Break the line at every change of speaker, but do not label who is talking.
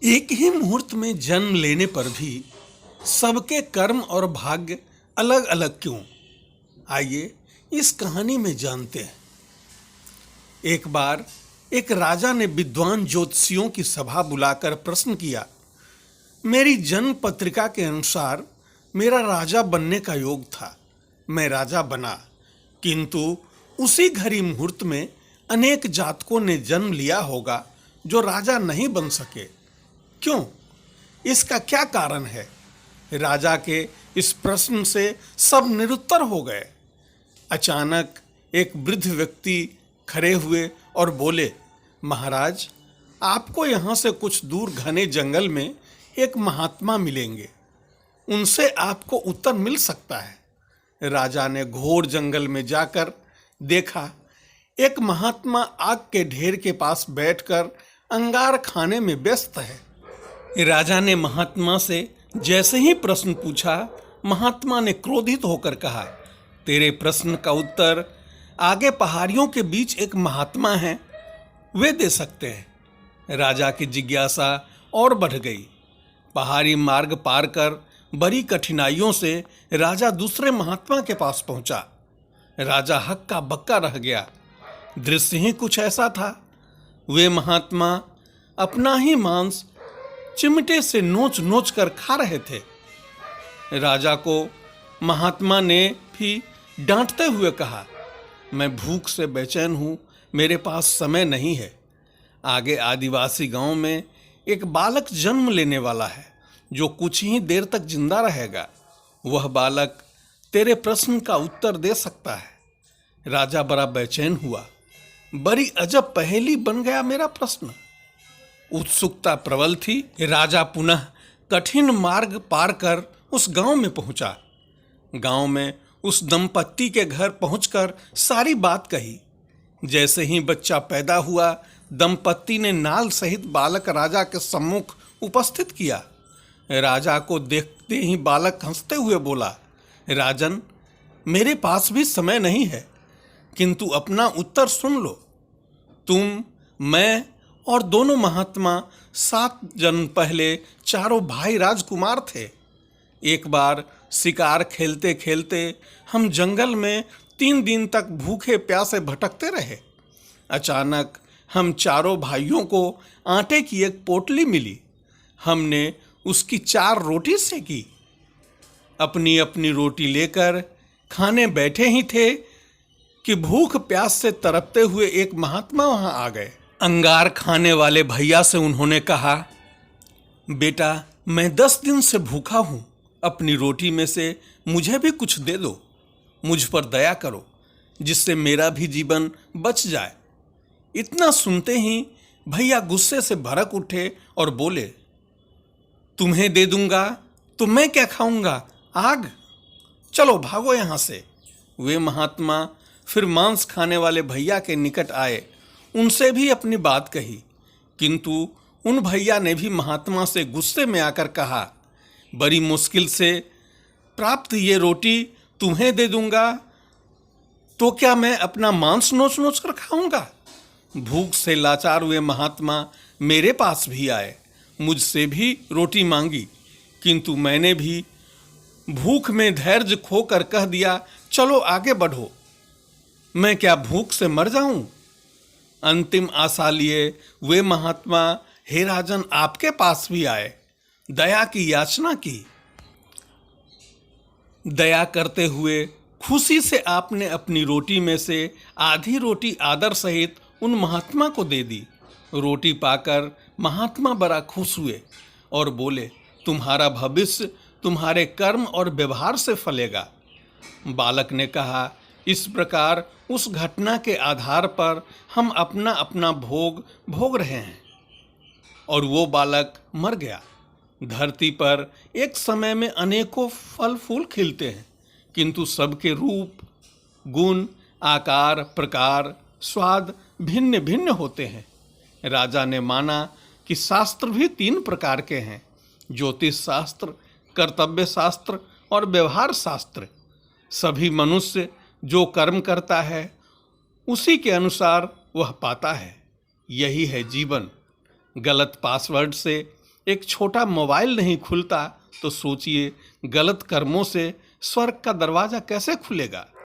एक ही मुहूर्त में जन्म लेने पर भी सबके कर्म और भाग्य अलग अलग क्यों? आइए इस कहानी में जानते हैं। एक बार एक राजा ने विद्वान ज्योतिषियों की सभा बुलाकर प्रश्न किया। मेरी जन्म पत्रिका के अनुसार मेरा राजा बनने का योग था। मैं राजा बना, किंतु उसी घड़ी मुहूर्त में अनेक जातकों ने जन्म लिया होगा जो राजा नहीं बन सके। क्यों? इसका क्या कारण है? राजा के इस प्रश्न से सब निरुत्तर हो गए। अचानक एक वृद्ध व्यक्ति खड़े हुए और बोले, महाराज, आपको यहाँ से कुछ दूर घने जंगल में एक महात्मा मिलेंगे। उनसे आपको उत्तर मिल सकता है। राजा ने घोर जंगल में जाकर देखा, एक महात्मा आग के ढेर के पास बैठकर अंगार खाने में व्यस्त है। राजा ने महात्मा से जैसे ही प्रश्न पूछा, महात्मा ने क्रोधित होकर कहा, तेरे प्रश्न का उत्तर आगे पहाड़ियों के बीच एक महात्मा है, वे दे सकते हैं। राजा की जिज्ञासा और बढ़ गई। पहाड़ी मार्ग पार कर बड़ी कठिनाइयों से राजा दूसरे महात्मा के पास पहुंचा। राजा हक्का बक्का रह गया। दृश्य ही कुछ ऐसा था। वे महात्मा अपना ही मांस चिमटे से नोच नोच कर खा रहे थे। राजा को महात्मा ने भी डांटते हुए कहा, मैं भूख से बेचैन हूँ, मेरे पास समय नहीं है। आगे आदिवासी गांव में एक बालक जन्म लेने वाला है जो कुछ ही देर तक जिंदा रहेगा। वह बालक तेरे प्रश्न का उत्तर दे सकता है। राजा बड़ा बेचैन हुआ। बड़ी अजब पहेली बन गया मेरा प्रश्न। उत्सुकता प्रबल थी। राजा पुनः कठिन मार्ग पार कर उस गांव में पहुंचा। गांव में उस दंपत्ति के घर पहुंचकर सारी बात कही। जैसे ही बच्चा पैदा हुआ, दंपत्ति ने नाल सहित बालक राजा के सम्मुख उपस्थित किया। राजा को देखते ही बालक हंसते हुए बोला, राजन, मेरे पास भी समय नहीं है, किंतु अपना उत्तर सुन लो। तुम, मैं और दोनों महात्मा 7 जन्म पहले चारों भाई राजकुमार थे। एक बार शिकार खेलते खेलते हम जंगल में 3 दिन तक भूखे प्यासे भटकते रहे। अचानक हम चारों भाइयों को आटे की एक पोटली मिली। हमने उसकी 4 रोटी सेकी। अपनी अपनी रोटी लेकर खाने बैठे ही थे कि भूख प्यास से तड़पते हुए एक महात्मा वहां आ गए। अंगार खाने वाले भैया से उन्होंने कहा, बेटा, मैं 10 दिन से भूखा हूं, अपनी रोटी में से मुझे भी कुछ दे दो। मुझ पर दया करो, जिससे मेरा भी जीवन बच जाए। इतना सुनते ही भैया गुस्से से भड़क उठे और बोले, तुम्हें दे दूंगा तो मैं क्या खाऊंगा? आग! चलो भागो यहां से। वे महात्मा फिर मांस खाने वाले भैया के निकट आए। उनसे भी अपनी बात कही, किंतु उन भैया ने भी महात्मा से गुस्से में आकर कहा, बड़ी मुश्किल से प्राप्त ये रोटी तुम्हें दे दूंगा तो क्या मैं अपना मांस नोच नोच कर खाऊंगा? भूख से लाचार हुए महात्मा मेरे पास भी आए, मुझसे भी रोटी मांगी, किंतु मैंने भी भूख में धैर्य खोकर कह दिया, चलो आगे बढ़ो। मैं क्या भूख से मर जाऊं? अंतिम आशा लिए वे महात्मा, हे राजन, आपके पास भी आए, दया की याचना की। दया करते हुए खुशी से आपने अपनी रोटी में से आधी रोटी आदर सहित उन महात्मा को दे दी। रोटी पाकर महात्मा बड़ा खुश हुए और बोले, तुम्हारा भविष्य तुम्हारे कर्म और व्यवहार से फलेगा। बालक ने कहा, इस प्रकार उस घटना के आधार पर हम अपना अपना भोग भोग रहे हैं। और वो बालक मर गया। धरती पर एक समय में अनेकों फल फूल खिलते हैं, किंतु सबके रूप, गुण, आकार, प्रकार, स्वाद भिन्न भिन्न होते हैं। राजा ने माना कि शास्त्र भी 3 प्रकार के हैं, ज्योतिष शास्त्र, कर्तव्य शास्त्र और व्यवहार शास्त्र। सभी मनुष्य जो कर्म करता है उसी के अनुसार वह पाता है। यही है जीवन। गलत पासवर्ड से एक छोटा मोबाइल नहीं खुलता तो सोचिए गलत कर्मों से स्वर्ग का दरवाजा कैसे खुलेगा।